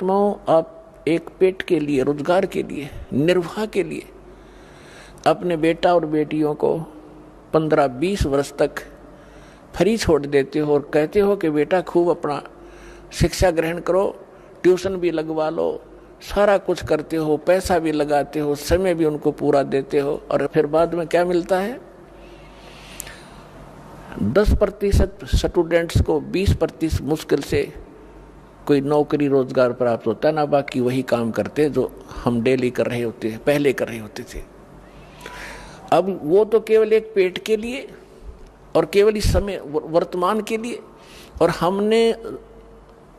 पुणात्माओं, आप एक पेट के लिए, रोजगार के लिए, निर्वाह के लिए अपने बेटा और बेटियों को 15-20 वर्ष तक फ्री छोड़ देते हो और कहते हो कि बेटा खूब अपना शिक्षा ग्रहण करो, ट्यूशन भी लगवा लो, सारा कुछ करते हो, पैसा भी लगाते हो, समय भी उनको पूरा देते हो, और फिर बाद में क्या मिलता है? 10% स्टूडेंट्स को 20% मुश्किल से कोई नौकरी रोजगार प्राप्त होता है ना, बाकी वही काम करते जो हम डेली कर रहे होते हैं, पहले कर रहे होते थे। अब वो तो केवल एक पेट के लिए और केवल इस समय वर्तमान के लिए, और हमने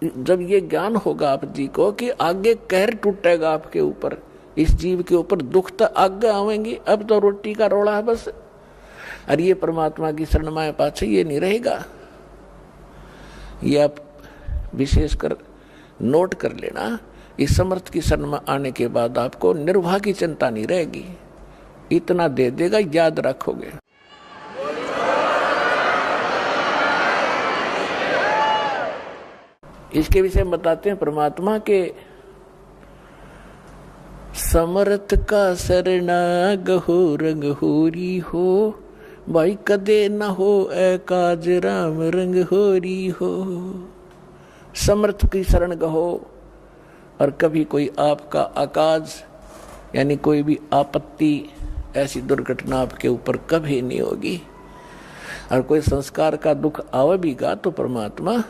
जब ये ज्ञान होगा आप जी को कि आगे कहर टूटेगा आपके ऊपर, इस जीव के ऊपर दुख तो आगे आवेंगे, अब तो रोटी का रोड़ा है बस, अरे ये परमात्मा की शरण में पाछे ये नहीं रहेगा। ये आप विशेषकर नोट कर लेना, इस समर्थ की शरण में आने के बाद आपको निर्वाह की चिंता नहीं रहेगी, इतना दे देगा, याद रखोगे। इसके विषय में बताते हैं परमात्मा के समर्थ का शरणा गहो रंग होरी हो, भाई कदे न हो एकाज राम रंग होरी हो। समर्थ की शरण गहो, और कभी कोई आपका अकाज यानी कोई भी आपत्ति, ऐसी दुर्घटना आपके ऊपर कभी नहीं होगी। और कोई संस्कार का दुख आवेगा तो परमात्मा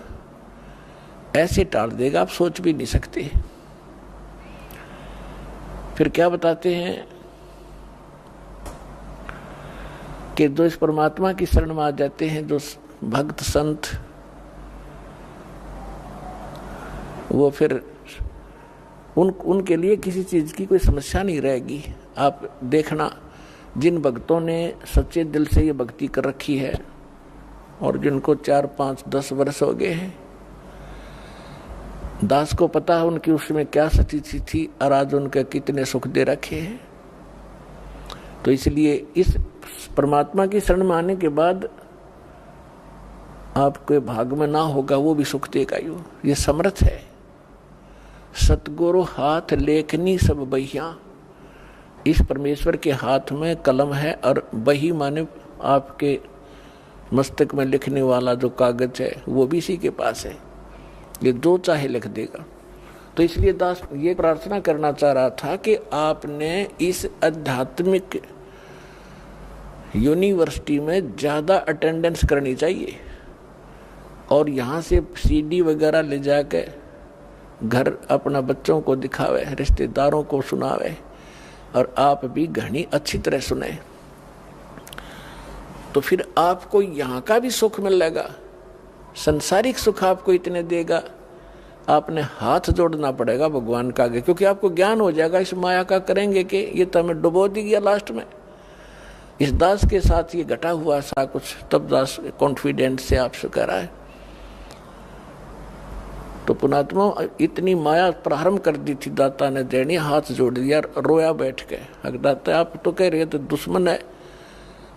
ऐसे टाल देगा, आप सोच भी नहीं सकते। फिर क्या बताते हैं कि जो इस परमात्मा की शरण में आ जाते हैं, जो भक्त संत, वो फिर उनके लिए किसी चीज की कोई समस्या नहीं रहेगी। आप देखना, जिन भक्तों ने सच्चे दिल से ये भक्ति कर रखी है और जिनको 4, 5, 10 वर्ष हो गए हैं, दास को पता है उनकी उसमें क्या स्थिति थी और आज उनके कितने सुख दे रखे हैं। तो इसलिए इस परमात्मा की शरण में आने के बाद आपके भाग में ना होगा वो भी सुख देगा। ये समर्थ है। सतगुरु हाथ लेखनी सब बहिया, इस परमेश्वर के हाथ में कलम है और बही माने आपके मस्तक में लिखने वाला जो कागज है वो भी इसी के पास है, ये जो चाहे लिख देगा। तो इसलिए दास ये प्रार्थना करना चाह रहा था कि आपने इस आध्यात्मिक यूनिवर्सिटी में ज़्यादा अटेंडेंस करनी चाहिए और यहाँ से सीडी वगैरह ले जाके घर अपना बच्चों को दिखावे, रिश्तेदारों को सुनावे और आप भी घनी अच्छी तरह सुने, तो फिर आपको यहाँ का भी सुख मिलेगा, संसारिक सुख आपको इतने देगा, आपने हाथ जोड़ना पड़ेगा भगवान का आगे, क्योंकि आपको ज्ञान हो जाएगा इस माया का करेंगे कि ये तो हमें डुबो दी गया लास्ट में। इस दास के साथ ये घटा हुआ सा कुछ, तब दास कॉन्फिडेंस से आपसे कह रहा है। तो पुणात्मा इतनी माया प्रारंभ कर दी थी दाता ने देनी, हाथ जोड़ दिया, रोया बैठ के। अगर दाता आप तो कह रहे तो दुश्मन है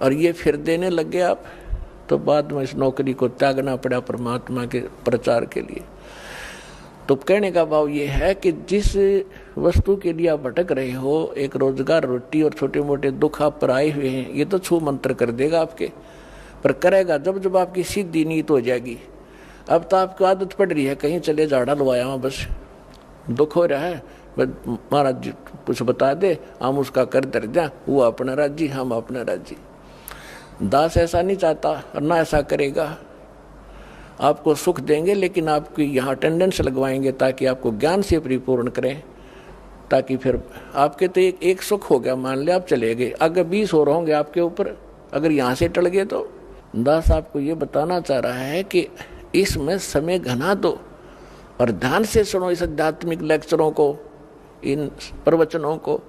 और ये फिर देने लगे आप, तो बाद में इस नौकरी को त्यागना पड़ा परमात्मा के प्रचार के लिए। तो कहने का भाव ये है कि जिस वस्तु के लिए आप भटक रहे हो, एक रोजगार, रोटी और छोटे मोटे दुख आप पर आए हुए हैं, ये तो छू मंत्र कर देगा आपके, पर करेगा जब जब आपकी सीधी नीयत हो जाएगी। अब तो आपको आदत पड़ रही है, कहीं चले झाड़ा लवाया वहाँ, बस दुख हो रहा है, महाराज जी कुछ बता दे, हम उसका कर दर दें, वो अपना राज्य, हम अपना राज्य। दास ऐसा नहीं चाहता और ना ऐसा करेगा। आपको सुख देंगे लेकिन आपकी यहाँ अटेंडेंस लगवाएंगे ताकि आपको ज्ञान से परिपूर्ण करें, ताकि फिर आपके तो एक सुख हो गया, मान लिया आप चले गए, अगर 20 और होंगे आपके ऊपर, अगर यहाँ से टल गए तो। दास आपको ये बताना चाह रहा है कि इसमें समय घना दो और ध्यान से सुनो इस आध्यात्मिक लेक्चरों को, इन प्रवचनों को,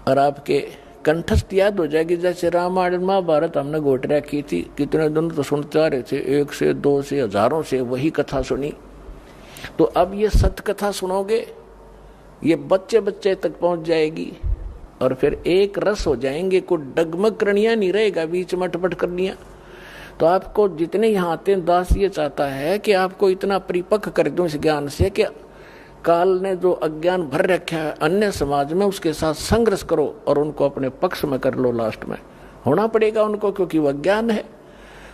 और आपके कंठस्थ याद हो जाएगी। जैसे रामायण महाभारत हमने घोट रखी थी, कितने दिन तो सुनते आ रहे थे, 1 से 2 से हजारों से वही कथा सुनी। तो अब ये सत्य कथा सुनोगे, ये बच्चे बच्चे तक पहुंच जाएगी और फिर एक रस हो जाएंगे, कोई डगमग करणिया नहीं रहेगा, बीच में अटपट करनिया। तो आपको जितने यहाँ आते हैं, दास ये चाहता है कि आपको इतना परिपक्व कर दूं इस ज्ञान से कि काल ने जो अज्ञान भर रखा है अन्य समाज में, उसके साथ संघर्ष करो और उनको अपने पक्ष में कर लो। लास्ट में होना पड़ेगा उनको, क्योंकि वो अज्ञान है।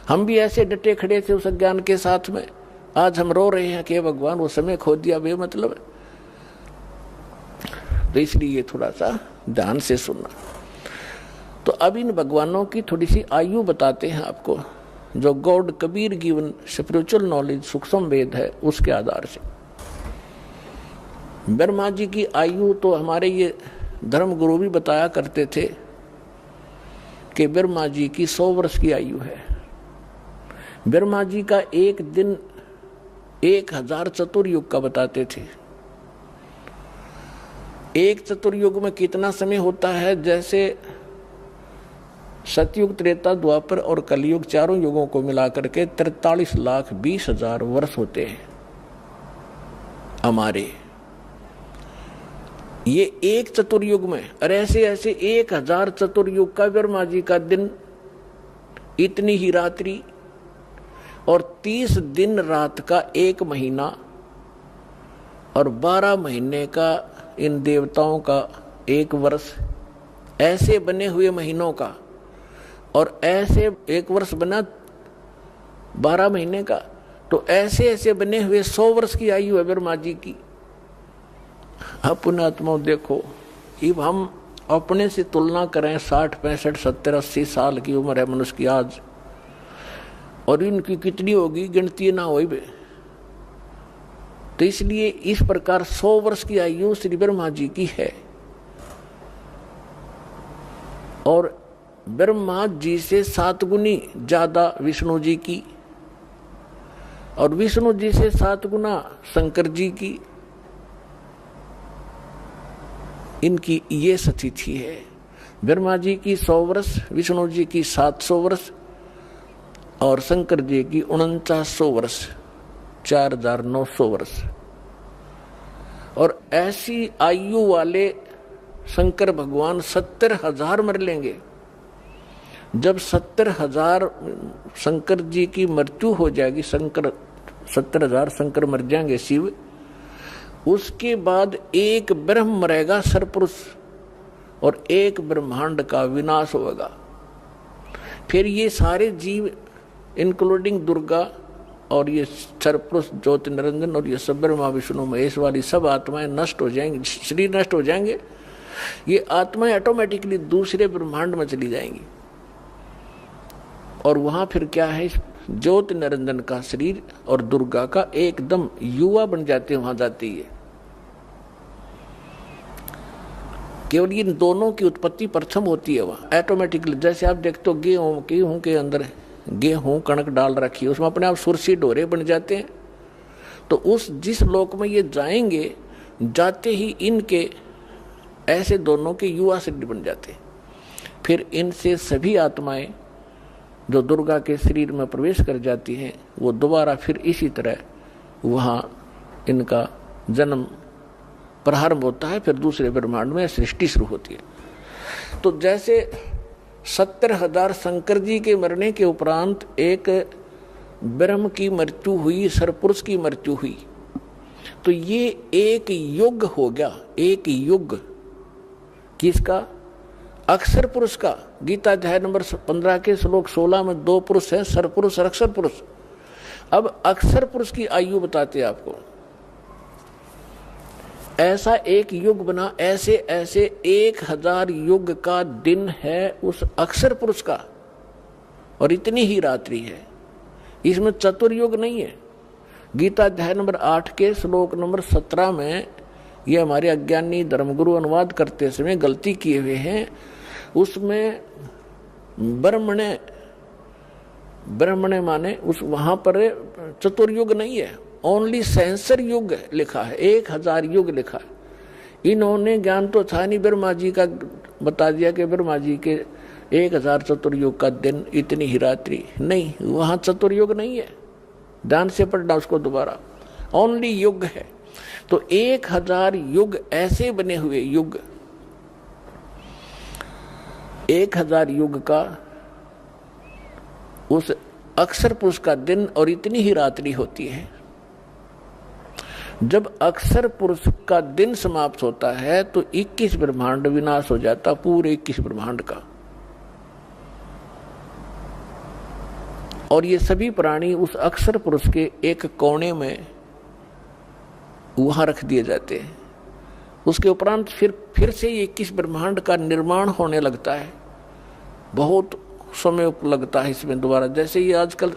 हम भी ऐसे डटे खड़े थे उस अज्ञान के साथ में, आज हम रो रहे हैं कि भगवान वो समय खो दिया बेमतलब। तो इसलिए ये थोड़ा सा ध्यान से सुनना। तो अब इन भगवानों की थोड़ी सी आयु बताते हैं आपको, जो God Kabir given spiritual knowledge सूक्ष्म वेद है उसके आधार से। ब्रह्मा जी की आयु तो हमारे ये धर्म गुरु भी बताया करते थे कि ब्रह्मा जी की 100 वर्ष की आयु है। ब्रह्मा जी का एक दिन 1000 चतुर्युग का बताते थे। एक चतुर्युग में कितना समय होता है, जैसे सतयुग, त्रेता, द्वापर और कलयुग चारों युगों को मिलाकर के 43,20,000 वर्ष होते हैं हमारे ये एक चतुर्युग में। और ऐसे ऐसे 1000 चतुर्युग का ब्रह्मा जी का दिन, इतनी ही रात्रि, और 30 दिन रात का एक महीना, और 12 महीने का इन देवताओं का एक वर्ष। ऐसे बने हुए महीनों का, और ऐसे एक वर्ष बना 12 महीने का, तो ऐसे ऐसे बने हुए 100 वर्ष की आयु है ब्रह्मा जी की। अब पुण्यात्माओं देखो, अब हम अपने से तुलना करें, 60, 65, 70, 80 साल की उम्र है मनुष्य की आज, और इनकी कितनी होगी गिनती ना हो बे। तो इसलिए इस प्रकार 100 वर्ष की आयु श्री ब्रह्मा जी की है। और ब्रह्मा जी से 7 गुनी ज्यादा विष्णु जी की, और विष्णु जी से 7 गुना शंकर जी की। इनकी ये स्थिति है। ब्रह्मा जी की 100 वर्ष, विष्णु जी की 700 वर्ष, और शंकर जी की 4900 वर्ष, 4900 वर्ष। और ऐसी आयु वाले शंकर भगवान 70,000 मर लेंगे। जब 70,000 शंकर जी की मृत्यु हो जाएगी, 70,000 शंकर मर जाएंगे शिव, उसके बाद एक ब्रह्म मरेगा सरपुरुष, और एक ब्रह्मांड का विनाश होगा। फिर ये सारे जीव इंक्लूडिंग दुर्गा और ये सरपुरुष ज्योति निरंजन और ये सब ब्रह्मा विष्णु महेश वाली सब आत्माएं नष्ट हो जाएंगी, शरीर नष्ट हो जाएंगे। ये आत्माएं ऑटोमेटिकली दूसरे ब्रह्मांड में चली जाएंगी, और वहां फिर क्या है, ज्योति निरंजन का शरीर और दुर्गा का एकदम युवा बन जाते हैं, वहां जाती है। केवल इन दोनों की उत्पत्ति प्रथम होती है वहां ऑटोमेटिकली। जैसे आप देखते हो गेहूं के अंदर गेहूं कणक डाल रखी है, उसमें अपने आप सुरसी डोरे बन जाते हैं। तो उस जिस लोक में ये जाएंगे, जाते ही इनके ऐसे दोनों के युवा शरीर बन जाते हैं। फिर इनसे सभी आत्माएं जो दुर्गा के शरीर में प्रवेश कर जाती हैं, वो दोबारा फिर इसी तरह वहाँ इनका जन्म प्रारंभ होता है। फिर दूसरे ब्रह्मांड में सृष्टि शुरू होती है। तो जैसे 70,000 शंकर जी के मरने के उपरांत एक ब्रह्म की मृत्यु हुई, सरपुरुष की मृत्यु हुई, तो ये एक युग हो गया। एक युग किसका? अक्षर पुरुष का। गीता अध्याय नंबर 15 के श्लोक 16 में 2 पुरुष है, सरपुरुष और अक्षर पुरुष। अब अक्षर पुरुष की आयु बताते हैं आपको। ऐसा एक युग बना, ऐसे ऐसे 1000 युग का दिन है उस अक्षर पुरुष का, और इतनी ही रात्रि है। इसमें चतुर्युग नहीं है। गीता अध्याय नंबर 8 के श्लोक नंबर 17 में ये हमारे अज्ञानी धर्मगुरु अनुवाद करते समय गलती किए हुए हैं। उसमें ब्रह्मणे माने उस वहां पर चतुर्युग नहीं है, ओनली सेंसर युग लिखा है, 1000 युग लिखा है। इन्होंने ज्ञान तो था नहीं, ब्रह्मा जी का बता दिया कि ब्रह्मा जी के 1000 चतुर्युग का दिन, इतनी ही रात्रि। नहीं, वहां चतुर्युग नहीं है। ध्यान से पढ़ना उसको दोबारा, ओनली युग है। तो 1000 युग ऐसे बने हुए युग, 1000 युग का उस अक्षर पुरुष का दिन, और इतनी ही रात्रि होती है। जब अक्षर पुरुष का दिन समाप्त होता है तो 21 ब्रह्मांड विनाश हो जाता, पूरे 21 ब्रह्मांड का। और ये सभी प्राणी उस अक्षर पुरुष के एक कोने में वहां रख दिए जाते हैं। उसके उपरांत फिर से ये 21 ब्रह्मांड का निर्माण होने लगता है। बहुत समय लगता है इसमें दोबारा। जैसे ये आजकल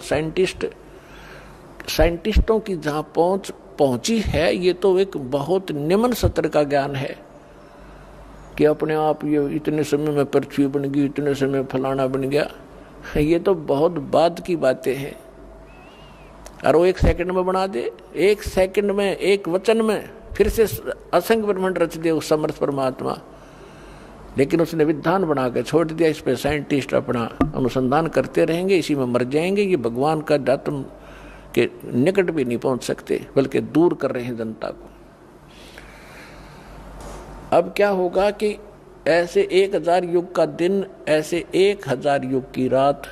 साइंटिस्टों की जहां पहुंची है, ये तो एक बहुत निम्न स्तर का ज्ञान है कि अपने आप ये इतने समय में पृथ्वी बन गई, इतने समय में फलाना बन गया। ये तो बहुत बाद की बातें हैं। और वो 1 सेकंड में बना दे, 1 सेकंड में, एक वचन में फिर से असंख्य ब्रह्मांड रच दे उस समर्थ परमात्मा। लेकिन उसने विधान बना के छोड़ दिया। इस पे साइंटिस्ट अपना अनुसंधान करते रहेंगे, इसी में मर जाएंगे। ये भगवान का दातम के निकट भी नहीं पहुंच सकते, बल्कि दूर कर रहे हैं जनता को। अब क्या होगा कि ऐसे 1000 युग का दिन, ऐसे 1000 युग की रात,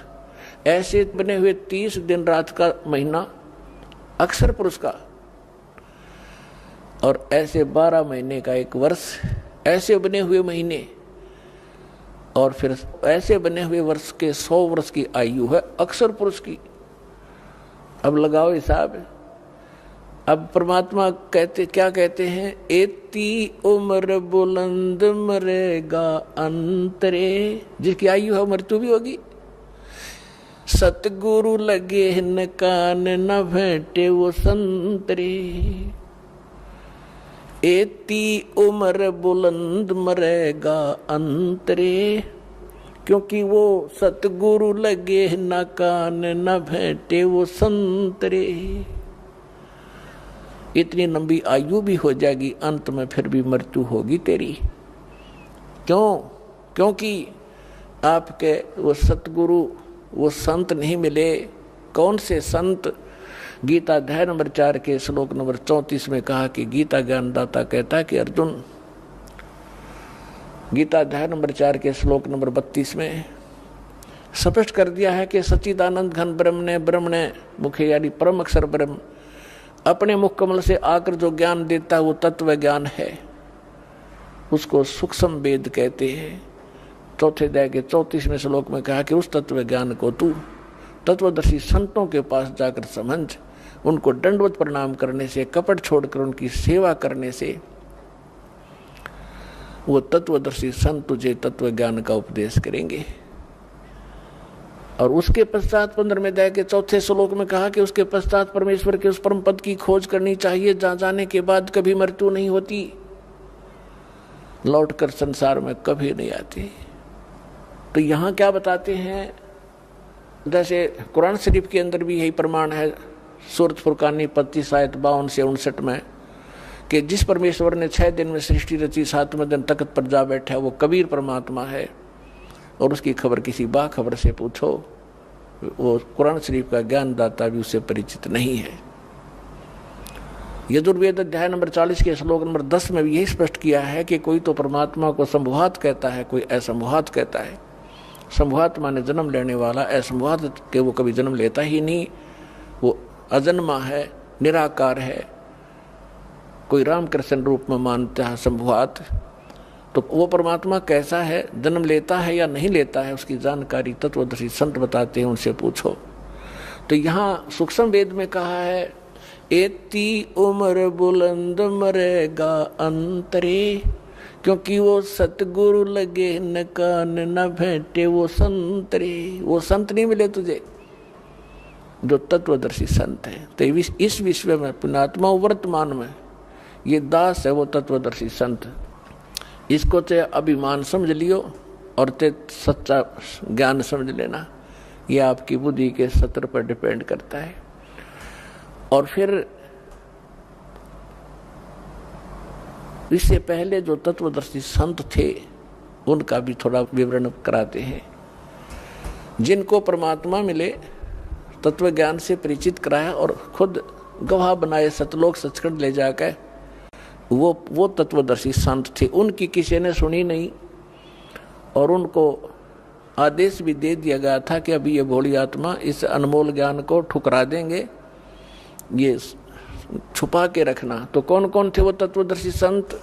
ऐसे बने हुए 30 दिन रात का महीना अक्षर पुरुष का, और ऐसे 12 महीने का एक वर्ष, ऐसे बने हुए महीने, और फिर ऐसे बने हुए वर्ष के 100 वर्ष की आयु है अक्षर पुरुष की। अब लगाओ हिसाब। अब परमात्मा क्या कहते हैं? एती उम्र बुलंद मरेगा अंतरे, जिसकी आयु है मृत्यु भी होगी। सतगुरु लगे न कान न भेंटे वो संतरे। एती उम्र बुलंद मरेगा अंतरे, क्योंकि वो सतगुरु लगे न कान न भेंटे वो संतरे। इतनी लंबी आयु भी हो जाएगी, अंत में फिर भी मृत्यु होगी तेरी। क्यों? क्योंकि आपके वो सतगुरु, वो संत नहीं मिले। कौन से संत? गीता अध्याय नंबर 4 के श्लोक नंबर 34 में कहा कि गीता ज्ञानदाता कहता है कि अर्जुन, गीता अध्याय नंबर 4 के श्लोक नंबर 32 में स्पष्ट कर दिया है कि सच्चिदानंद घन ब्रह्म ने मुखे यानी परम अक्षर ब्रह्म अपने मुख कमल से आकर जो ज्ञान देता है वो तत्व ज्ञान है। उसको सूक्ष्म वेद कहते हैं। चौथे अध्याय के 34वें श्लोक में कहा कि उस तत्व ज्ञान को तू तत्वदर्शी संतों के पास जाकर समझ। उनको दंडवत प्रणाम करने से, कपट छोड़कर उनकी सेवा करने से वो तत्वदर्शी संत तुझे तत्व ज्ञान का उपदेश करेंगे। और उसके पश्चात 15वें अध्याय के 4थे श्लोक में कहा कि उसके पश्चात परमेश्वर के उस परम पद की खोज करनी चाहिए जहां जाने के बाद कभी मृत्यु नहीं होती, लौटकर संसार में कभी नहीं आती। तो यहां क्या बताते हैं? जैसे कुरान शरीफ के अंदर भी यही प्रमाण है, सूरत फुरकानी 25 आयत 52 से 59 में, कि जिस परमेश्वर ने 6 दिन में सृष्टि रची, 7वें दिन तख्त पर जा बैठा, वो कबीर परमात्मा है। और उसकी खबर किसी बाखबर से पूछो, वो कुरान शरीफ का ज्ञानदाता भी उससे परिचित नहीं है। यजुर्वेद अध्याय नंबर 40 के श्लोक नंबर 10 में भी यही स्पष्ट किया है कि कोई तो परमात्मा को संभुवात कहता है, कोई असंभुवात कहता है। संभुवात माने जन्म लेने वाला, असंभुवात के वो कभी जन्म लेता ही नहीं, वो अजन्मा है, निराकार है। कोई रामकृष्ण रूप में मानता है संभुवात, तो वो परमात्मा कैसा है, जन्म लेता है या नहीं लेता है, उसकी जानकारी तत्वदर्शी संत बताते हैं, उनसे पूछो। तो यहाँ सूक्ष्म वेद में कहा है एती उम्र बुलंद मरेगा अंतरे, क्योंकि वो सतगुरु लगे न कान न भेंटे वो संतरे। वो संत नहीं मिले तुझे जो तत्वदर्शी संत है। तो इस विश्व में पुण्यात्मा वर्तमान में ये दास है वो तत्वदर्शी संत। इसको ते अभिमान समझ लियो और ते सच्चा ज्ञान समझ लेना। ये आपकी बुद्धि के सत्र पर डिपेंड करता है। और फिर इससे पहले जो तत्वदर्शी संत थे उनका भी थोड़ा विवरण कराते हैं। जिनको परमात्मा मिले, तत्व ज्ञान से परिचित कराया और खुद गवाह बनाए सतलोक सचखंड ले जाकर, वो तत्वदर्शी संत थे। उनकी किसी ने सुनी नहीं और उनको आदेश भी दे दिया गया था कि अभी ये भोली आत्मा इस अनमोल ज्ञान को ठुकरा देंगे, ये छुपा के रखना। तो कौन कौन थे वो तत्वदर्शी संत?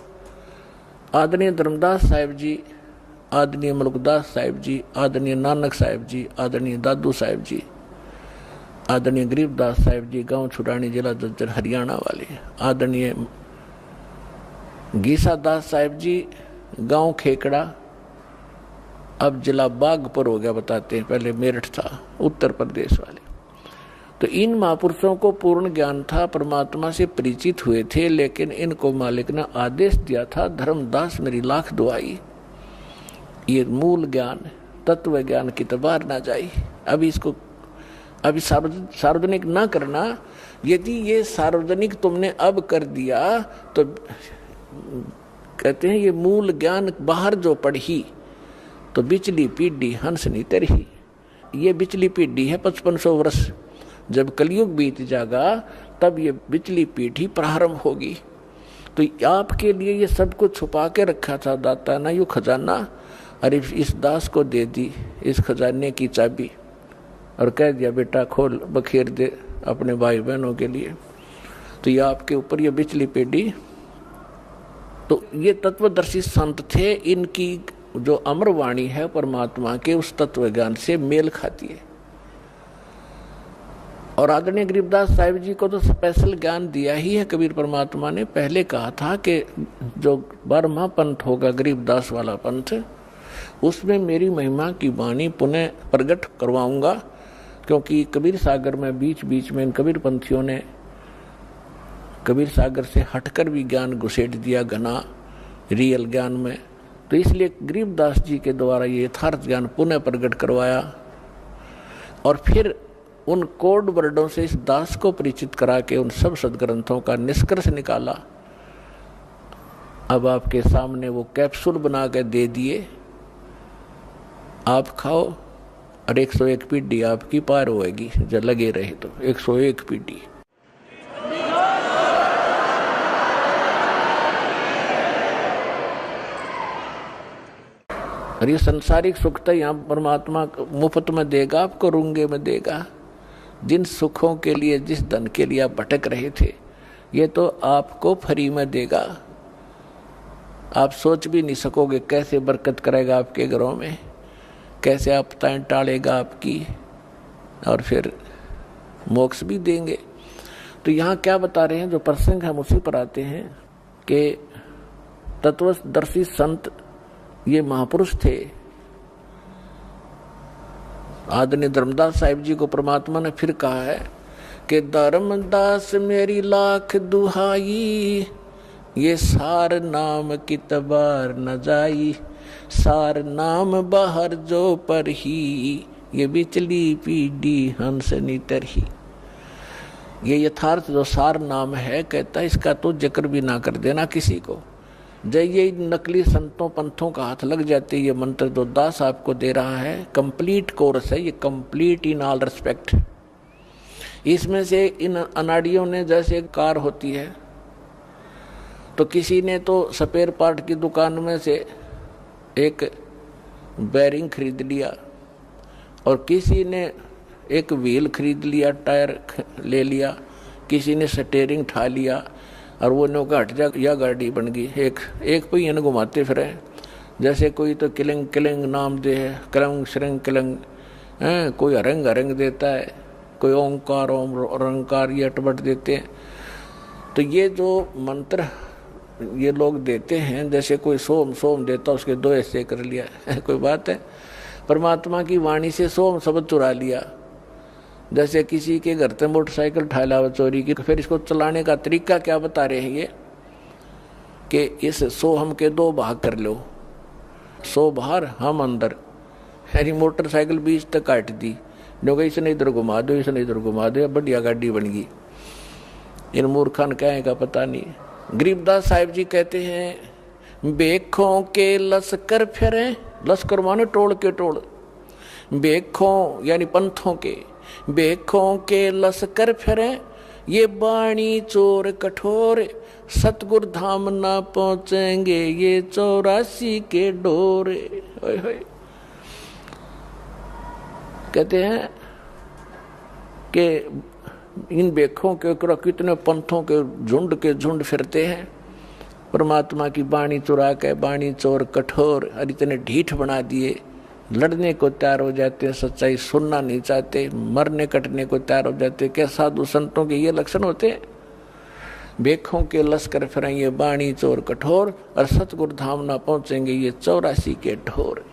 आदरणीय धर्मदास साहिब जी, आदरणीय मलकदास साहिब जी, आदरणीय नानक साहिब जी, आदरणीय दादू साहिब जी, आदरणीय गरीबदास साहिब जी, गांव छुड़ानी, जिला जज्जर, हरियाणा वाले, आदरणीय गीसा दास साहिब जी, गांव खेकड़ा, अब जिला बागपुर हो गया बताते हैं, पहले मेरठ था, उत्तर प्रदेश वाले। तो इन महापुरुषों को पूर्ण ज्ञान था, परमात्मा से परिचित हुए थे, लेकिन इनको मालिक ने आदेश दिया था, धर्मदास मेरी लाख दुआई, ये मूल ज्ञान तत्व ज्ञान की तो बाहर ना जाए, अभी इसको अभी सार्वजनिक ना करना। यदि ये सार्वजनिक तुमने अब कर दिया तो कहते हैं ये मूल ज्ञान बाहर जो पढ़ी तो बिचली पीढ़ी हंस नहीं तरही। ये बिचली पीढ़ी है 5500 वर्ष, जब कलयुग बीत जाएगा तब ये बिचली पीढ़ी प्रारंभ होगी। तो आपके लिए ये सब कुछ छुपा के रखा था दाता ना, यू खजाना, अरे इस दास को दे दी इस खजाने की चाबी और कह दिया बेटा खोल बखेर दे अपने भाई बहनों के लिए। तो ये आपके ऊपर ये बिचली पीढ़ी, तो ये तत्वदर्शी संत थे, इनकी जो अमर वाणी है परमात्मा के उस तत्व ज्ञान से मेल खाती है। और आदरणीय गरीबदास साहिब जी को तो स्पेशल ज्ञान दिया ही है कबीर परमात्मा ने। पहले कहा था कि जो 12वां पंथ होगा गरीबदास वाला पंथ, उसमें मेरी महिमा की वाणी पुनः प्रकट करवाऊंगा, क्योंकि कबीर सागर में बीच बीच में इन कबीर पंथियों ने कबीर सागर से हटकर भी ज्ञान घुसेट दिया घना रियल ज्ञान में। तो इसलिए गरीबदास जी के द्वारा ये यथार्थ ज्ञान पुनः प्रकट करवाया और फिर उन कोड वर्डों से इस दास को परिचित करा के उन सब सदग्रंथों का निष्कर्ष निकाला। अब आपके सामने वो कैप्सूल बना के दे दिए, आप खाओ और 101 पीढ़ी आपकी पार होएगी, जब लगे रहे तो 101 पीढ़ी। और ये संसारिक सुख तो यहाँ परमात्मा मुफ्त में देगा, आपको रूंगे में देगा। जिन सुखों के लिए, जिस धन के लिए आप भटक रहे थे, ये तो आपको फ्री में देगा। आप सोच भी नहीं सकोगे कैसे बरकत करेगा आपके घरों में, कैसे आपदाएं टालेगा आपकी, और फिर मोक्ष भी देंगे। तो यहाँ क्या बता रहे हैं, जो प्रसंग हम उसी पर आते हैं कि तत्वदर्शी संत ये महापुरुष थे। आदरणीय धर्मदास साहिब जी को परमात्मा ने फिर कहा है कि धर्मदास मेरी लाख दुहाई, ये सार नाम की तबार न जाई, सार नाम बाहर जो पर ही, ये बिचली पीढ़ी हंस नीतर ही। ये यथार्थ जो सार नाम है, कहता है इसका तो जिक्र भी ना कर देना किसी को। जय ये नकली संतों पंथों का हाथ लग जाते, ये मंत्र जो दास आपको दे रहा है कंप्लीट कोर्स है, ये कंप्लीट इन ऑल रिस्पेक्ट। इसमें से इन अनाड़ियों ने, जैसे कार होती है तो किसी ने तो स्पेयर पार्ट की दुकान में से एक बैरिंग खरीद लिया और किसी ने एक व्हील खरीद लिया, टायर ले लिया, किसी ने स्टीयरिंग उठा लिया और वो नौका हट जा, या गाड़ी बन गई। एक पहिए न घुमाते फिरे, जैसे कोई तो किलंग किलंग नाम दे है, कलंग श्रंग किलंग, कोई अरंग अरंग देता है, कोई ओंकार ओम रंकार ये अटबट देते हैं। तो ये जो मंत्र ये लोग देते हैं, जैसे कोई सोम सोम देता उसके 2 ऐसे कर लिया कोई बात है, परमात्मा की वाणी से सोम शब्द चुरा लिया। जैसे किसी के घर से मोटरसाइकिल उठा लावा चोरी की, फिर इसको चलाने का तरीका क्या बता रहे हैं ये कि इस सोहम के 2 भाग कर लो, 100 बाहर हम अंदर, यानी मोटरसाइकिल बीच तक काट दी, लोग इसने इधर घुमा दो, इसने इधर घुमा दो, बढ़िया गाड़ी बन गई। इन मूर्खान क्या का पता नहीं। गरीबदास साहिब जी कहते हैं बेखों के लश्कर फिरे, लश्कर माने टोल के टोल, बेखों यानी पंथों के, बेखों के लश्कर फिरे, ये बाणी चोर कठोर, सतगुर धाम ना पहुंचेंगे ये 84 के डोरे। कहते हैं कि इन बेखों के ऊपर कितने पंथों के झुंड फिरते हैं, परमात्मा की बाणी चुरा के, बाणी चोर कठोर और इतने ढीठ बना दिए, लड़ने को तैयार हो जाते, सच्चाई सुनना नहीं चाहते, मरने कटने को तैयार हो जाते। क्या साधु संतों के ये लक्षण होते हैं? बेखों के लश्कर फिरेंगे बाणी चोर कठोर, और सतगुरु धाम ना पहुंचेंगे ये 84 के ढोर।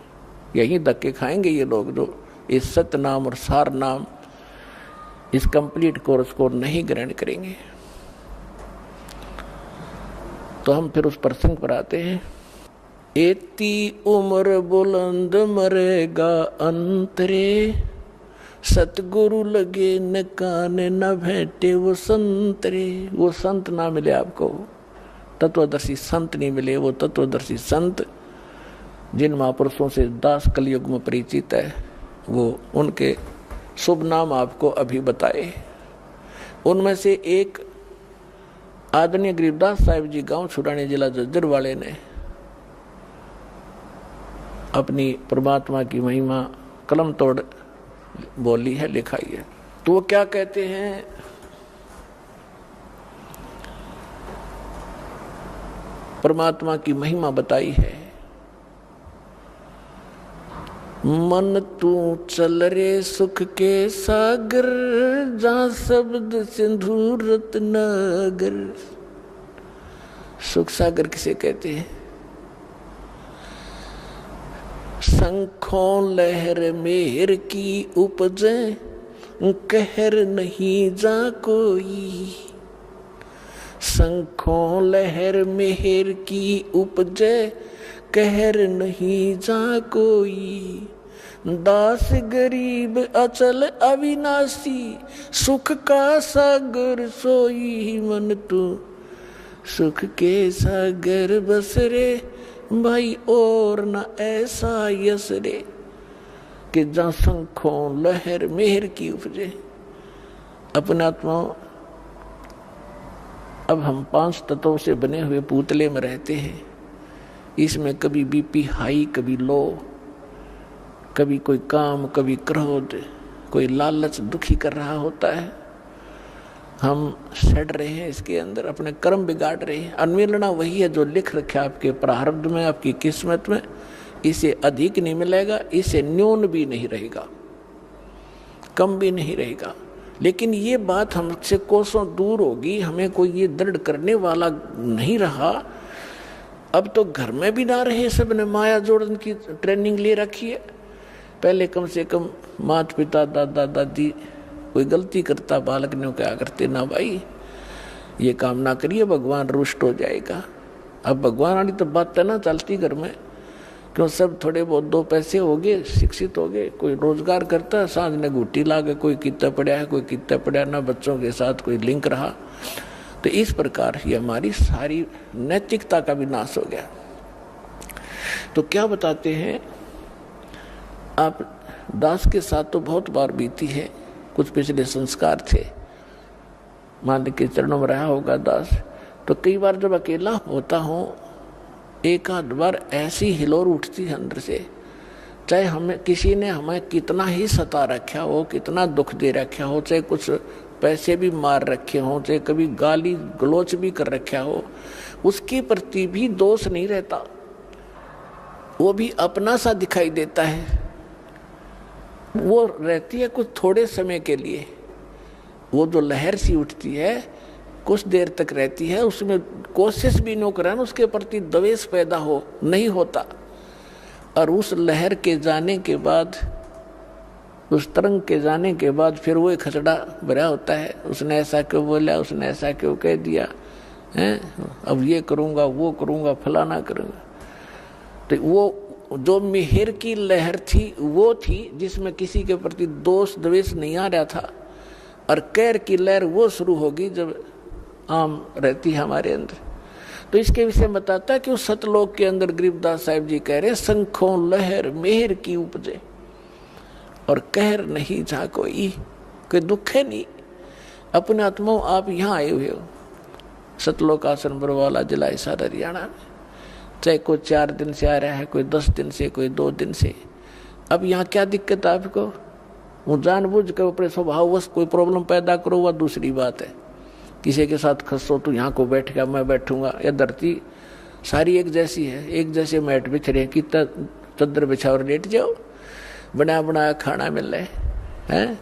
यही धक्के खाएंगे ये लोग जो इस सत्य नाम और सार नाम, इस कंप्लीट कोर्स को नहीं ग्रहण करेंगे। तो हम फिर उस प्रसंग पर आते हैं। एती उम्र बुलंद मरेगा अंतरे, सतगुरु लगे न कान न भेंटे वो संतरे। वो संत ना मिले आपको, तत्वदर्शी संत नहीं मिले। वो तत्वदर्शी संत जिन महापुरुषों से दास कलयुग में परिचित है, वो उनके शुभ नाम आपको अभी बताए। उनमें से एक आदरणीय गरीबदास साहिब जी, गांव छुड़ाने, जिला जज्जर वाले ने अपनी परमात्मा की महिमा कलम तोड़ बोली है, लिखाई है। तो वो क्या कहते हैं? परमात्मा की महिमा बताई है। मन तू चल रे सुख के सागर, जहाँ शब्द सिंधु रत्नागर। सुख सागर किसे कहते हैं? शंखों लहर मेहर की उपजे, कहर नहीं जा कोई। शंखों लहर मेहर की उपजे, कहर नहीं जा कोई। दास गरीब अचल अविनाशी, सुख का सागर सोई। मन तू सुख के सागर बस रे, भाई और न ऐसा यस रे। कि जहाँ शंखों लहर मेहर की उपजे। अपने आत्मा, अब हम 5 तत्वों से बने हुए पुतले में रहते हैं। इसमें कभी बीपी हाई, कभी लो, कभी कोई काम, कभी क्रोध, कोई लालच दुखी कर रहा होता है। हम सड़ रहे हैं इसके अंदर, अपने कर्म बिगाड़ रहे हैं। अन्वेलना वही है जो लिख रखा है आपके प्रारब्ध में, आपकी किस्मत में। इसे अधिक नहीं मिलेगा, इसे न्यून भी नहीं रहेगा, कम भी नहीं रहेगा। लेकिन ये बात हमसे कोसों दूर होगी, हमें कोई ये दृढ़ करने वाला नहीं रहा। अब तो घर में भी ना रहे, सब ने माया जोड़न की ट्रेनिंग ले रखी है। पहले कम से कम माता पिता, दादा दादी कोई गलती करता, बालक ने क्या करते, ना भाई ये काम ना करिए, भगवान रुष्ट हो जाएगा। अब भगवान वाली तो बात ना चलती घर में, क्यों सब थोड़े बहुत 2 पैसे हो गए, शिक्षित हो गए, कोई रोजगार करता है, सांझ ने घूटी ला गए, कोई कितना पढ़ा है, कोई कितना पढ़ा, ना बच्चों के साथ कोई लिंक रहा। तो इस प्रकार ये हमारी सारी नैतिकता का भी नाश हो गया। तो क्या बताते हैं, आप दास के साथ तो बहुत बार बीती है, कुछ पिछले संस्कार थे, मान के चरणों में रहा होगा दास। तो कई बार जब अकेला होता हूँ, एक आध बार ऐसी हिलोर उठती है अंदर से, चाहे हमें किसी ने हमें कितना ही सता रखा हो, कितना दुख दे रखा हो, चाहे कुछ पैसे भी मार रखे हो, चाहे कभी गाली गलोच भी कर रखा हो, उसके प्रति भी दोष नहीं रहता। वो भी अपना सा दिखाई देता है। वो रहती है कुछ थोड़े समय के लिए, वो जो लहर सी उठती है कुछ देर तक रहती है, उसमें कोशिश भी न करें उसके प्रति द्वेष पैदा हो, नहीं होता। और उस लहर के जाने के बाद, उस तरंग के जाने के बाद फिर वो खचड़ा भरा होता है, उसने ऐसा क्यों बोला, उसने ऐसा क्यों कह दिया है, अब ये करूँगा, वो करूँगा, फलाना करूँगा। तो वो जो मिहिर की लहर थी वो थी जिसमें किसी के प्रति दोष द्वेष नहीं आ रहा था। और कैर की लहर वो शुरू होगी जब आम रहती है हमारे अंदर। तो इसके विषय बताता है कि उस सतलोक के अंदर गरीबदास साहिब जी कह रहे, शंखों लहर मेहर की उपजे और कहर नहीं जा कोई दुख है नहीं। अपने आत्माओं, आप यहाँ आए हुए हो सतलोक आश्रम बरवाला, जिला हिसार, हरियाणा में। चाहे कोई 4 दिन से आ रहा है, कोई 10 दिन से, कोई 2 दिन से। अब यहाँ क्या दिक्कत है आपको? वो जानबूझ के अपने स्वभाव वश कोई प्रॉब्लम पैदा करो, वह दूसरी बात है। किसी के साथ खसो तो यहाँ को बैठ गया मैं बैठूंगा, या धरती सारी एक जैसी है, एक जैसे मैट बिछड़े कि चद्दर बिछा और लेट जाओ, बना बनाया खाना मिल रहा है।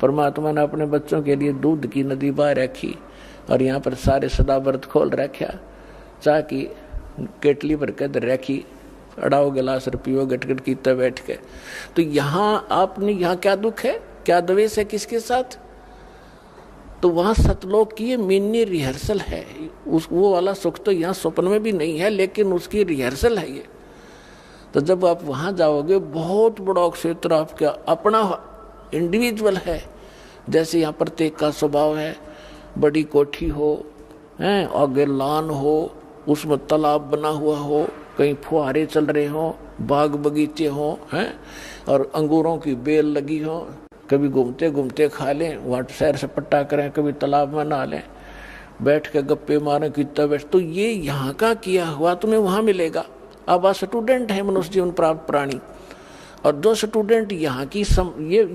परमात्मा ने अपने बच्चों के लिए दूध की नदी बाहर रखी और यहाँ पर सारे सदा व्रत खोल रखा, चाह की केटली भर के दर रखी, अड़ाओ गिलास पियो गटगट की तब बैठ के। तो यहाँ आपने यहाँ क्या दुख है, क्या द्वेष है किसके साथ? तो वहाँ सतलोक की ये मिनी रिहर्सल है। वो वाला सुख तो यहाँ स्वप्न में भी नहीं है, लेकिन उसकी रिहर्सल है ये। तो जब आप वहाँ जाओगे बहुत बड़ा क्षेत्र आपका अपना इंडिविजुअल है। जैसे यहाँ प्रत्येक का स्वभाव है, बड़ी कोठी हो, हैं आगे लान हो, उसमें तालाब बना हुआ हो, कहीं फुहारे चल रहे हो, बाग बगीचे हो, हैं और अंगूरों की बेल लगी हो, कभी घूमते घूमते खा लें, वहाँ सैर सपट्टा करें, कभी तालाब में नहा लें, बैठ के गप्पे मारें कितना बैठ। तो ये यहाँ का किया हुआ तुम्हें वहाँ मिलेगा। अब आप स्टूडेंट है मनुष्य जीवन प्राप्त प्राणी, और जो स्टूडेंट यहाँ की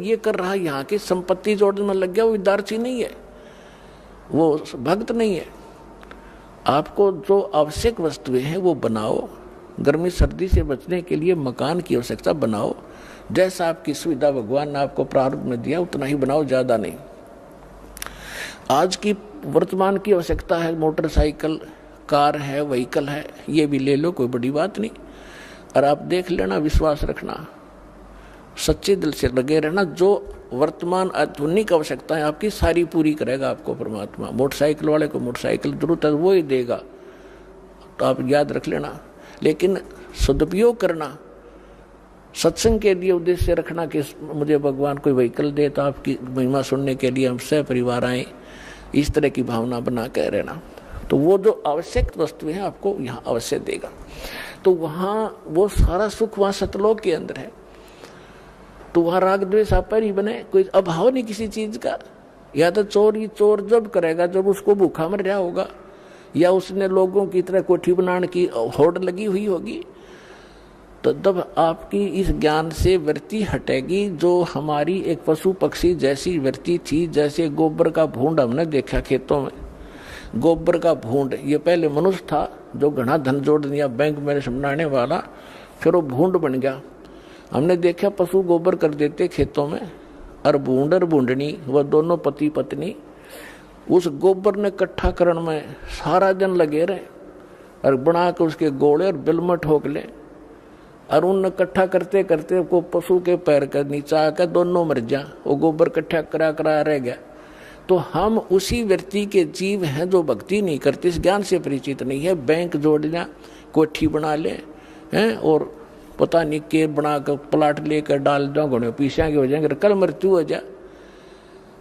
ये कर रहा है, यहाँ की संपत्ति जोड़ने में लग गया, वो विद्यार्थी नहीं है, वो भक्त नहीं है। आपको जो आवश्यक वस्तुएं हैं वो बनाओ। गर्मी सर्दी से बचने के लिए मकान की आवश्यकता बनाओ, जैसा आपकी सुविधा भगवान ने आपको प्रारब्ध में दिया उतना ही बनाओ, ज़्यादा नहीं। आज की वर्तमान की आवश्यकता है मोटरसाइकिल, कार है, व्हीकल है, ये भी ले लो, कोई बड़ी बात नहीं। और आप देख लेना, विश्वास रखना, सच्चे दिल से लगे रहना, जो वर्तमान आधुनिक आवश्यकता है आपकी सारी पूरी करेगा आपको परमात्मा। मोटरसाइकिल वाले को मोटरसाइकिल जरूरत है वो ही देगा, तो आप याद रख लेना। लेकिन सदुपयोग करना, सत्संग के लिए उद्देश्य रखना कि मुझे भगवान कोई व्हीकल दे तो आपकी महिमा सुनने के लिए हम सह परिवार आए, इस तरह की भावना बना कर रहना। तो वो जो आवश्यक वस्तुएं हैं आपको यहाँ अवश्य देगा। तो वहाँ वो सारा सुख वहाँ सतलोक के अंदर है। तो वहाँ राग द्वेष आप पर ही बने, कोई अभाव नहीं किसी चीज का। या तो चोर जब करेगा जब उसको भूखा मर रहा होगा, या उसने लोगों की तरह कोठी बनाने की होड़ लगी हुई होगी, तो तब आपकी इस ज्ञान से वृत्ति हटेगी जो हमारी एक पशु पक्षी जैसी वृत्ति थी। जैसे गोबर का भूंड हमने देखा खेतों में, गोबर का भूंड, ये पहले मनुष्य था जो घना धन जोड़ दिया बैंक में बनाने वाला, फिर वो भूंड बन गया। हमने देखा पशु गोबर कर देते खेतों में, और भूंड और भूंडनी वह दोनों पति पत्नी उस गोबर ने इकट्ठा करने में सारा दिन लगे रहे, और बना के उसके गोले और बिल ठोक ले, और उन इकट्ठा करते करते को पशु के पैर के नीचे आकर दोनों मर जा, वो गोबर इकट्ठा करा रह गया। तो हम उसी व्यक्ति के जीव हैं जो भक्ति नहीं करते, इस ज्ञान से परिचित नहीं है। बैंक जोड़ लिया, कोठी बना ले हैं, और पता नहीं के बना कर प्लाट लेकर डाल दो, घोड़े पीछा के हो जाएंगे, कल मृत्यु हो जाए,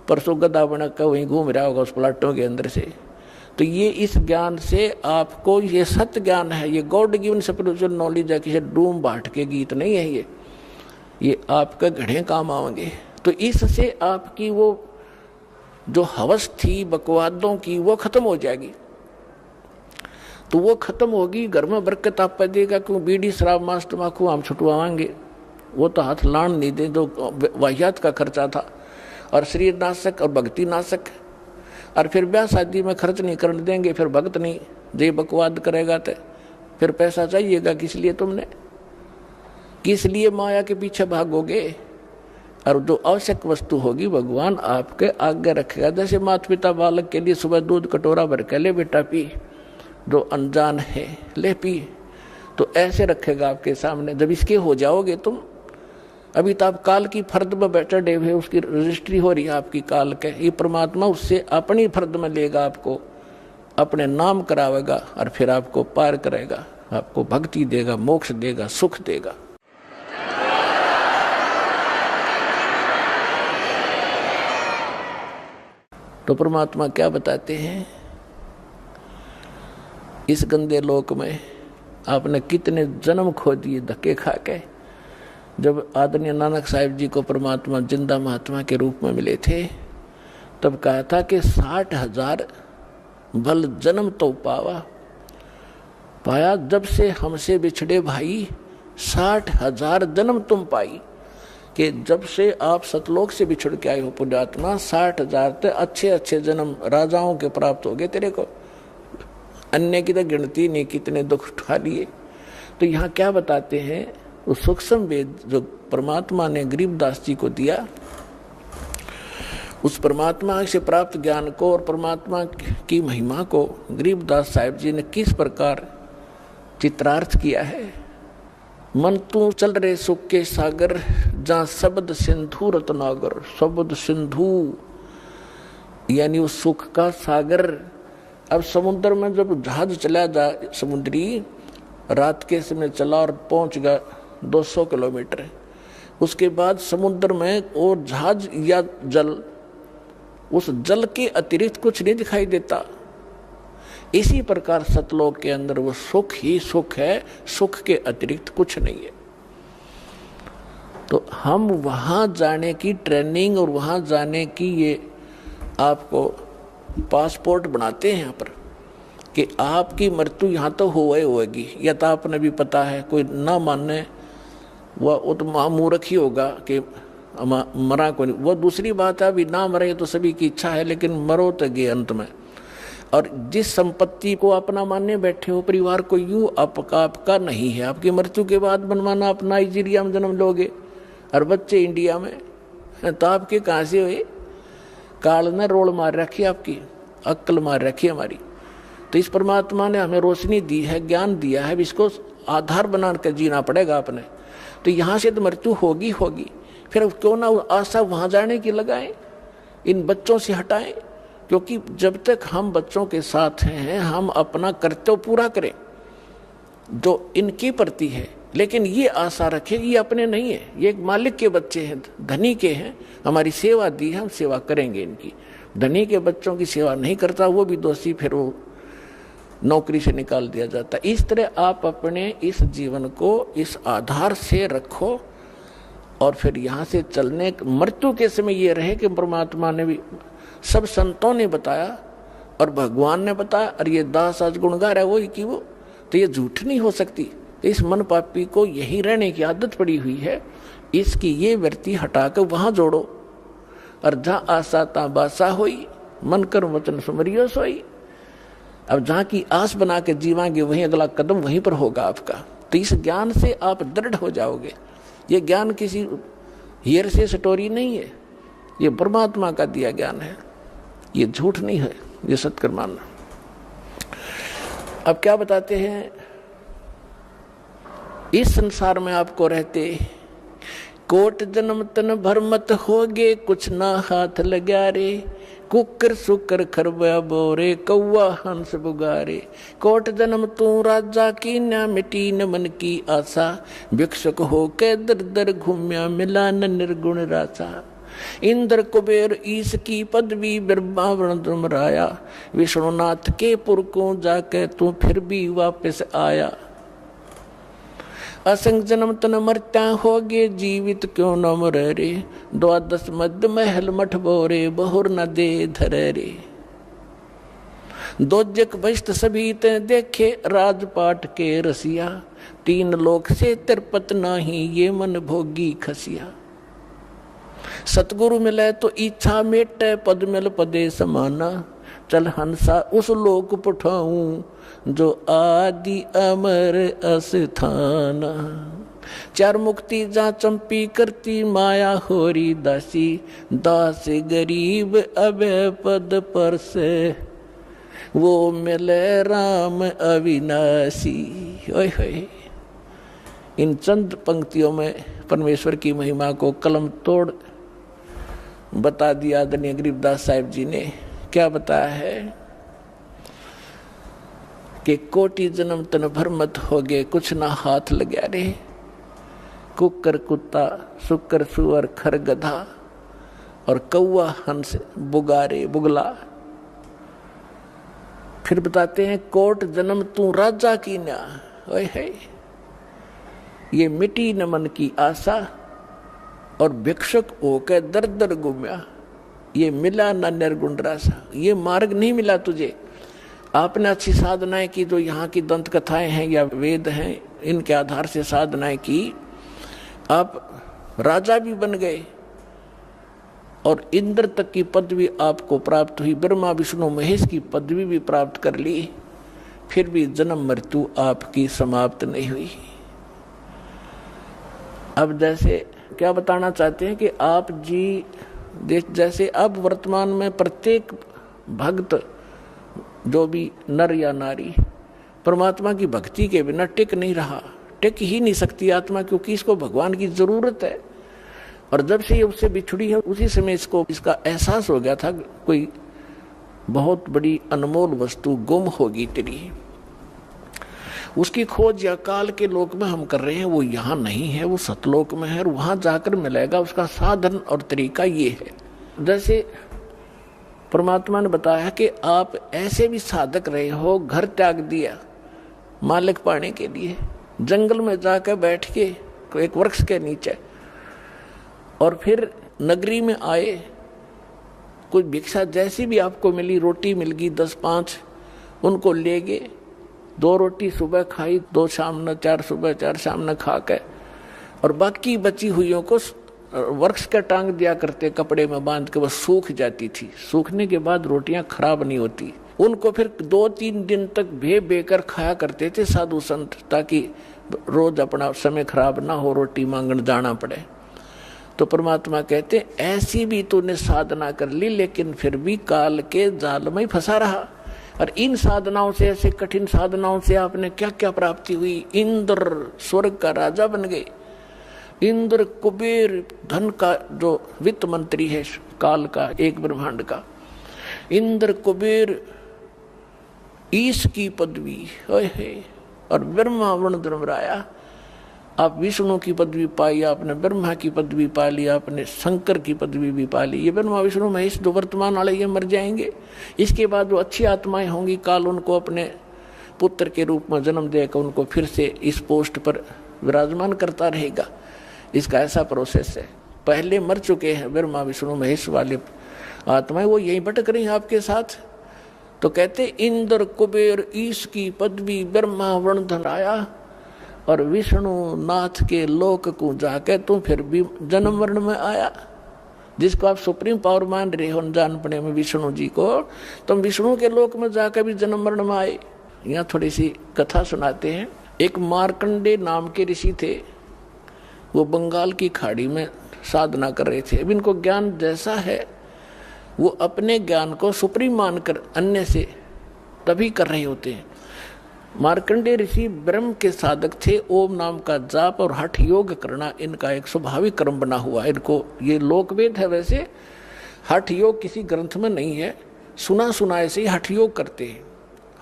परसों गदा बना कर वहीं घूम रहा होगा उस प्लाटों के अंदर से। तो ये इस ज्ञान से आपको, ये सत्य ज्ञान है, ये गॉड गिवन स्पिरिचुअल नॉलेज है, किसी डूम बाट के गीत नहीं है ये आपके घड़े काम आएंगे। तो इससे आपकी वो जो हवस थी बकवादों की वो खत्म हो जाएगी। तो वो खत्म होगी, घर में बरकत आप देगा। क्यों बीड़ी शराब मांस तम्बाकू हम छुटवाएंगे, वो तो हाथ लान नहीं दे, जो वाहियात का खर्चा था, और शरीर नाशक और भक्ति नाशक। और फिर ब्याह शादी में खर्च नहीं करने देंगे, फिर भक्त नहीं, जे बकवाद करेगा तो फिर पैसा चाहिएगा किस लिए तुमने, किस लिए माया के पीछे भागोगे। और जो आवश्यक वस्तु होगी भगवान आपके आगे रखेगा। जैसे माता पिता बालक के लिए सुबह दूध कटोरा भर के ले बेटा पी, जो अनजान है ले पी, तो ऐसे रखेगा आपके सामने। जब इसके हो जाओगे तुम, अभी तो आप काल की फर्द में बैठे डे हुए, उसकी रजिस्ट्री हो रही है आपकी काल के, ये परमात्मा उससे अपनी फर्द में लेगा, आपको अपने नाम करावेगा, और फिर आपको पार करेगा, आपको भक्ति देगा, मोक्ष देगा, सुख देगा। तो परमात्मा क्या बताते हैं, इस गंदे लोक में आपने कितने जन्म खो दिए धक्के खा के। जब आदरणीय नानक साहिब जी को परमात्मा जिंदा महात्मा के रूप में मिले थे, तब कहा था कि 60,000 भल जन्म तो पाया, जब से हमसे बिछड़े भाई 60,000 जन्म तुम पाई। कि जब से आप सतलोक से बिछुड़ के आए हो पुण्यात्मा, 60,000 ते अच्छे अच्छे जन्म राजाओं के प्राप्त हो गए तेरे को, अन्य की तो गिनती नहीं कितने दुख उठा लिए। तो यहाँ क्या बताते हैं, उस सूक्ष्म वेद जो परमात्मा ने गरीबदास जी को दिया, उस परमात्मा से प्राप्त ज्ञान को और परमात्मा की महिमा को गरीबदास साहिब जी ने किस प्रकार चित्रार्थ किया है। मन तू चल रहे सुख के सागर, जहाँ शब्द सिंधु रत्नागर। शब्द सिंधु यानी उस सुख का सागर। अब समुद्र में जब जहाज चला जाए समुद्री, रात के समय चला और पहुंच गया 200 किलोमीटर, उसके बाद समुद्र में और जहाज या जल, उस जल के अतिरिक्त कुछ नहीं दिखाई देता। इसी प्रकार सतलोक के अंदर वो सुख ही सुख है, सुख के अतिरिक्त कुछ नहीं है। तो हम वहां जाने की ट्रेनिंग और वहां जाने की ये आपको पासपोर्ट बनाते हैं यहाँ पर कि आपकी मृत्यु यहाँ तो होगी। या तो आपने भी पता है, कोई ना मानने वो तो महामूर्ख ही होगा कि मरा को नहीं। वो दूसरी बात है, अभी ना मरे तो सभी की इच्छा है, लेकिन मरो तो गए अंत में। और जिस संपत्ति को अपना मानने बैठे हो, परिवार को, यूं आपका नहीं है। आपकी मृत्यु के बाद बनवाना आप नाइजीरिया में जन्म लोगे और बच्चे इंडिया में, तो आपके कहाँ से हुए? काल ने रोल मार रखी, आपकी अक्ल मार रखी हमारी। तो इस परमात्मा ने हमें रोशनी दी है, ज्ञान दिया है, इसको आधार बनाकर जीना पड़ेगा अपने। तो यहाँ से तो मृत्यु होगी, फिर क्यों ना आशा वहाँ जाने की लगाएं, इन बच्चों से हटाएं। क्योंकि जब तक हम बच्चों के साथ हैं, हम अपना कर्तव्य पूरा करें जो इनकी प्रति है, लेकिन ये आशा रखें ये अपने नहीं है, ये एक मालिक के बच्चे हैं, धनी के हैं, हमारी सेवा दी है, हम सेवा करेंगे इनकी। धनी के बच्चों की सेवा नहीं करता वो भी दोषी, फिर वो नौकरी से निकाल दिया जाता। इस तरह आप अपने इस जीवन को इस आधार से रखो और फिर यहाँ से चलने मृत्यु के समय ये रहे कि परमात्मा ने भी, सब संतों ने बताया और भगवान ने बताया, और ये दास आज गुणगार है वही की वो, तो ये झूठ नहीं हो सकती। तो इस मन पापी को यही रहने की आदत पड़ी हुई है, इसकी ये वृत्ति हटाकर वहां जोड़ो। और जहाँ आशा ता बासा होई, मन कर वचन सुमरियो सोई। अब जहाँ की आस बना के जीवांगे वहीं अगला कदम वहीं पर होगा आपका। तो इस ज्ञान से आप दृढ़ हो जाओगे। ये ज्ञान किसी हीर से स्टोरी नहीं है, ये परमात्मा का दिया ज्ञान है, ये झूठ नहीं है, ये सत्य मानना। अब क्या बताते हैं, इस संसार में आपको रहते कोट जन्म तन भर मत होगे, कुछ ना हाथ लगा रे। कुकर सुकर खरबा बोरे, कौआ हंस बुगारे। कोट जन्म तू राजा की न मिटी न मन की आशा, भिक्षुक हो के दर दर घूम्या मिला न निर्गुण रासा। इंद्र कुबेर ईश की पदवी बिरबावरण दुमराया, विष्णुनाथ के पुरकों जाके तू फिर भी वापस आया। असंग जन्म तन मरत्या होगे, जीवित क्यों न मरे रे। 12 मध्य महल मठ बोरे, बहुर न दे धरे रे। दोजक भ्रष्ट सभी ते देखे, राजपाट के रसिया। 3 लोक से तिरपत नाही, ये मन भोगी खसिया। सतगुरु मिले तो इच्छा मेटे, पद मिल पदे समाना। चल हंसा उस लोक पठाऊं, जो आदि अमर अस्थाना। 4 मुक्ति जा चंपी करती, माया होरी दासी। दास गरीब अभय पद पर से, वो मिले राम अविनाशी। ओए होए, इन चंद पंक्तियों में परमेश्वर की महिमा को कलम तोड़ बता दिया आदरणीय गरीबदास साहिब जी ने। क्या बताया है कि कोटि जन्म तन भर मत होगे, कुछ ना हाथ लगा रे। कुकर कुत्ता, सुकर सुअर, खर गधा और कौआ हंस बुगारे बुगला। फिर बताते हैं कोट जन्म तू राजा की ना, ओए है, ये मिटी न मन की आशा। और भिक्षुक होकर दर दर घूम्या, ये मिला न निर्गुण रासा। ये मार्ग नहीं मिला तुझे। आपने अच्छी साधनाएं की, जो यहाँ की दंत कथाएं हैं या वेद हैं, इनके आधार से साधनाएं की, आप राजा भी बन गए और इंद्र तक की पदवी आपको प्राप्त हुई, ब्रह्मा विष्णु महेश की पदवी भी प्राप्त कर ली, फिर भी जन्म मृत्यु आपकी समाप्त नहीं हुई। अब जैसे क्या बताना चाहते हैं कि आप जी जैसे अब वर्तमान में प्रत्येक भक्त जो भी नर या नारी परमात्मा की भक्ति के बिना टिक नहीं रहा, टिक ही नहीं सकती आत्मा, क्योंकि इसको भगवान की जरूरत है। और जब से ये उससे बिछड़ी है उसी समय इसको इसका एहसास हो गया था कोई बहुत बड़ी अनमोल वस्तु गुम होगी तेरी। उसकी खोज या काल के लोक में हम कर रहे हैं, वो यहाँ नहीं है, वो सतलोक में है और वहां जाकर मिलेगा। उसका साधन और तरीका ये है, जैसे परमात्मा ने बताया कि आप ऐसे भी साधक रहे हो, घर त्याग दिया मालिक पाने के लिए, जंगल में जाकर बैठ के एक वृक्ष के नीचे, और फिर नगरी में आए, कोई भिक्षा जैसी भी आपको मिली, रोटी मिल गई 10-5, उनको ले गए, 2 रोटी सुबह खाई, 2 शाम न, 4 सुबह 4 शाम न खा के, और बाकी बची हुईयों को वृक्ष का टांग दिया करते, कपड़े में बांध के, वो सूख जाती थी। सूखने के बाद रोटियां खराब नहीं होती, उनको फिर 2-3 दिन तक बेकर खाया करते थे साधु संत, ताकि रोज अपना समय खराब ना हो, रोटी मांगने जाना पड़े। तो परमात्मा कहते ऐसी भी तूने साधना कर ली, लेकिन फिर भी काल के जाल में फंसा रहा। और इन साधनाओं से, ऐसे कठिन साधनाओं से आपने क्या क्या प्राप्ति हुई। इंद्र स्वर्ग का राजा बन गए, इंद्र कुबेर धन का जो वित्त मंत्री है काल का, एक ब्रह्मांड का, इंद्र कुबेर ईश की पदवी है, और ब्रह्मा वरुण धर्मराया, आप विष्णु की पदवी पाई, आपने ब्रह्मा की पदवी पा ली, आपने शंकर की पदवी भी पा ली। ये ब्रह्मा विष्णु महेश जो वर्तमान वाले ये मर जाएंगे, इसके बाद जो अच्छी आत्माएं होंगी, काल उनको अपने पुत्र के रूप में जन्म देकर उनको फिर से इस पोस्ट पर विराजमान करता रहेगा। इसका ऐसा प्रोसेस है। पहले मर चुके हैं ब्रह्मा विष्णु महेश वाले आत्माएं, वो यहीं भटक रही हैं आपके साथ। तो कहते इंद्र कुबेर ईश की पदवी ब्रह्मा वरुण धर्मराया, और विष्णु नाथ के लोक को जाके तुम फिर भी जन्म वर्ण में आया, जिसको आप सुप्रीम पावर मान रहे हो जान पड़े में विष्णु जी को, तुम विष्णु के लोक में जाकर भी जन्म वर्ण में आए। यहाँ थोड़ी सी कथा सुनाते हैं। एक मार्कंडे नाम के ऋषि थे, वो बंगाल की खाड़ी में साधना कर रहे थे। अब इनको ज्ञान जैसा है, वो अपने ज्ञान को सुप्रीम मानकर अन्य से तभी कर रहे होते हैं। मार्कंडे ऋषि ब्रह्म के साधक थे, ओम नाम का जाप और हठ योग करना इनका एक स्वाभाविक कर्म बना हुआ। इनको ये लोकवेद है, वैसे हठ योग किसी ग्रंथ में नहीं है, सुना सुना ऐसे ही हठ योग करते हैं।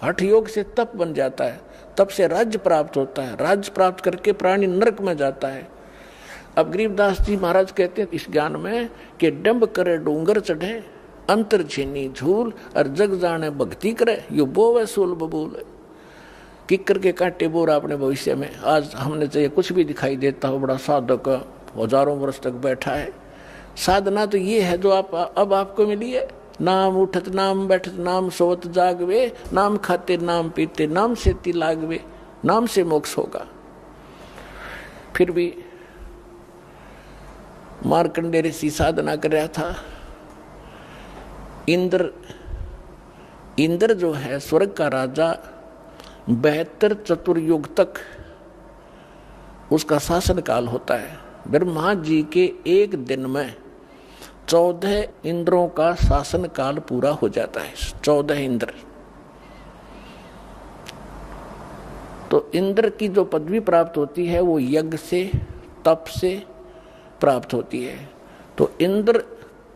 हठ योग से तप बन जाता है, तप से राज्य प्राप्त होता है, राज्य प्राप्त करके प्राणी नरक में जाता है। अब गरीबदास जी महाराज कहते हैं इस ज्ञान में कि डंब करे डूंगर चढ़े, अंतर छीनी झूल, और जग जाने भक्ति करे, यो बोवे सूल बबूल। किक्कर के कांटे बोर अपने भविष्य में आज हमने चाहिए कुछ भी दिखाई देता हो, बड़ा साधक हजारों वर्ष तक बैठा है। साधना तो ये है जो आप अब आपको मिली है। नाम उठत नाम बैठत नाम सोवत जागवे, नाम खाते नाम पीते नाम से तिलागवे, नाम से मोक्ष होगा। फिर भी मार्कंडे ऋषि साधना कर रहा था। इंद्र जो है स्वर्ग का राजा, 72 चतुर्युग तक उसका शासन काल होता है। ब्रह्मा जी के एक दिन में 14 इंद्रों का शासन काल पूरा हो जाता है। 14 इंद्र। तो इंद्र की जो पदवी प्राप्त होती है वो यज्ञ से, तप से प्राप्त होती है। तो इंद्र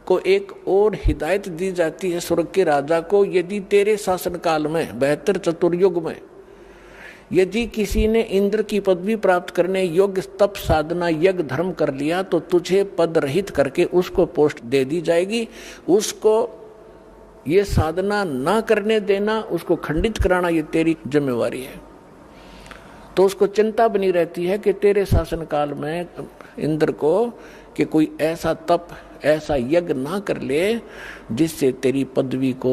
को एक और हिदायत दी जाती है स्वर्ग के राजा को, यदि तेरे शासन काल में 72 चतुर्युग में यदि किसी ने इंद्र की पदवी प्राप्त करने योग्य तप साधना यज्ञ धर्म कर लिया, तो तुझे पद रहित करके उसको पोस्ट दे दी जाएगी। उसको ये साधना ना करने देना, उसको खंडित कराना, ये तेरी जिम्मेवारी है। तो उसको चिंता बनी रहती है कि तेरे शासन काल में इंद्र को कि कोई ऐसा तप ऐसा यज्ञ ना कर ले जिससे तेरी पदवी को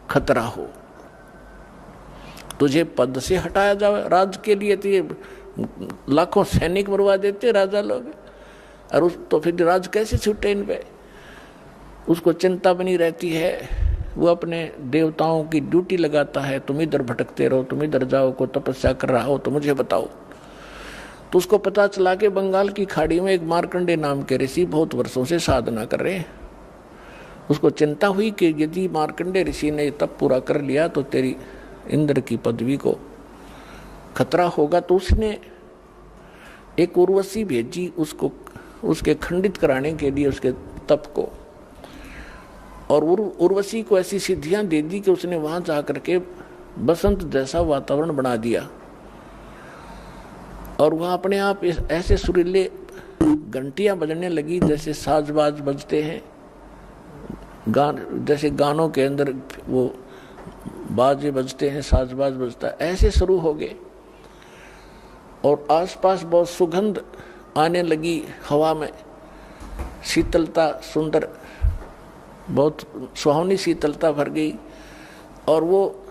खतरा हो, तुझे पद से हटाया जाए। राज के लिए तो ये लाखों सैनिक मरवा देते राजा लोग, और उस तो फिर राज कैसे छूटे इन पे। उसको चिंता बनी रहती है, वो अपने देवताओं की ड्यूटी लगाता है, तुम इधर भटकते रहो, तुम इधर जाओ, को तपस्या कर रहा हो तो मुझे बताओ। तो उसको पता चला कि बंगाल की खाड़ी में एक मार्कंडे नाम के ऋषि बहुत वर्षों से साधना कर रहे हैं। उसको चिंता हुई कि यदि मार्कंडे ऋषि ने तप पूरा कर लिया तो तेरी इंद्र की पदवी को खतरा होगा। तो उसने एक उर्वशी भेजी उसको, उसके खंडित कराने के लिए उसके तप को, और उर्वशी को ऐसी सिद्धियां दे दी कि उसने वहां जाकर के बसंत जैसा वातावरण बना दिया। और वहाँ अपने आप ऐसे सुरीले घंटियां बजने लगी जैसे साजबाज बजते हैं, जैसे गानों के अंदर वो बाजे बजते हैं, साजबाज बजता है, ऐसे शुरू हो गए। और आसपास बहुत सुगंध आने लगी, हवा में शीतलता, सुंदर बहुत सुहावनी शीतलता भर गई। और वो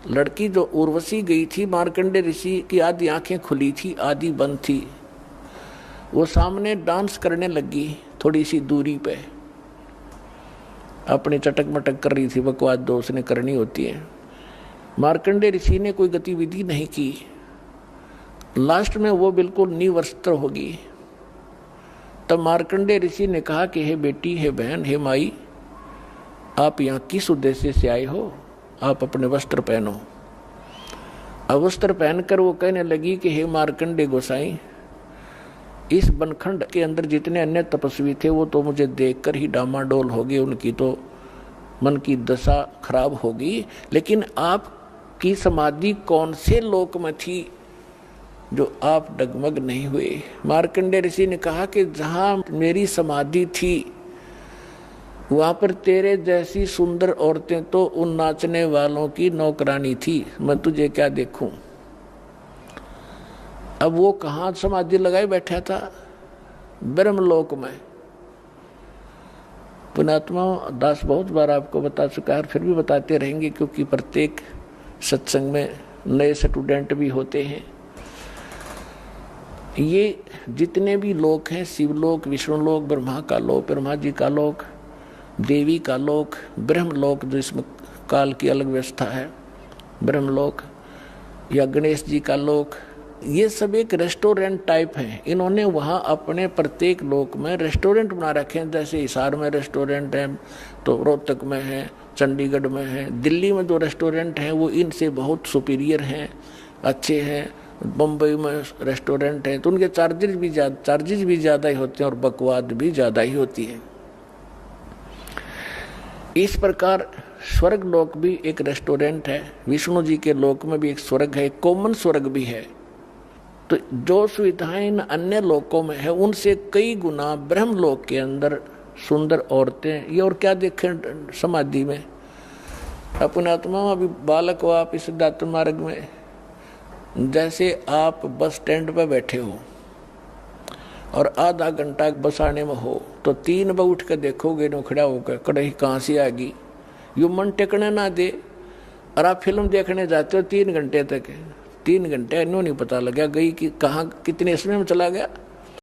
लड़की जो उर्वशी गई थी, मार्कंडे ऋषि की आधी आंखें खुली थी, आधी बंद थी, वो सामने डांस करने लगी थोड़ी सी दूरी पे, अपनी चटक मटक कर रही थी, बकवास दो उसने करनी होती है। मार्कंडे ऋषि ने कोई गतिविधि नहीं की। लास्ट में वो बिल्कुल निवस्त्र होगी। तब मार्कंडे ऋषि ने कहा कि हे बेटी, हे बहन, हे माई, आप यहाँ किस उद्देश्य से आए हो? आप अपने वस्त्र पहनो। अब वस्त्र पहनकर वो कहने लगी कि हे मार्कंडे गोसाई, इस बनखंड के अंदर जितने अन्य तपस्वी थे वो तो मुझे देखकर ही डामाडोल हो गए, उनकी तो मन की दशा खराब होगी, लेकिन आपकी समाधि कौन से लोक में थी जो आप डगमग नहीं हुए? मार्कंडे ऋषि ने कहा कि जहाँ मेरी समाधि थी वहां पर तेरे जैसी सुंदर औरतें तो उन नाचने वालों की नौकरानी थी, मैं तुझे क्या देखूं। अब वो कहाँ समाधि लगाए बैठा था? ब्रह्मलोक में। पुण्यात्मा दास बहुत बार आपको बता चुका है, फिर भी बताते रहेंगे, क्योंकि प्रत्येक सत्संग में नए स्टूडेंट भी होते हैं। ये जितने भी लोक हैं, शिवलोक, विष्णुलोक, ब्रह्मा का लोक, ब्रह्मा जी का लोक, देवी का लोक, ब्रह्मलोक जो इसमें काल की अलग व्यवस्था है, ब्रह्मलोक, या गणेश जी का लोक, ये सब एक रेस्टोरेंट टाइप हैं। इन्होंने वहाँ अपने प्रत्येक लोक में रेस्टोरेंट बना रखे हैं। जैसे हिसार में रेस्टोरेंट है, तो रोहतक में है, चंडीगढ़ में है, दिल्ली में जो रेस्टोरेंट हैं वो इनसे बहुत सुपीरियर हैं, अच्छे हैं। बम्बई में रेस्टोरेंट हैं तो उनके चार्जेज भी ज़्यादा ही होते हैं और बकवाद भी ज़्यादा ही होती है। इस प्रकार स्वर्ग लोक भी एक रेस्टोरेंट है, विष्णु जी के लोक में भी एक स्वर्ग है, एक कॉमन स्वर्ग भी है। तो जो सुविधाएं अन्य लोकों में है उनसे कई गुना ब्रह्म लोक के अंदर सुंदर औरतें, ये और क्या देखें समाधि में। अपने आत्मा अभी बालक हो आप इस सिद्धार्थ मार्ग में, जैसे आप बस स्टैंड पर बैठे हो और आधा घंटा बस आने में हो तो 3 बजे उठ कर देखोगे नो खड़ा होकर, कड़ाही कहाँ से आ गई, यू मन टेकने ना दे। और आप फिल्म देखने जाते हो 3 घंटे तक, 3 घंटे इन्हों नहीं पता लगा गई कि कहाँ कितने समय में चला गया।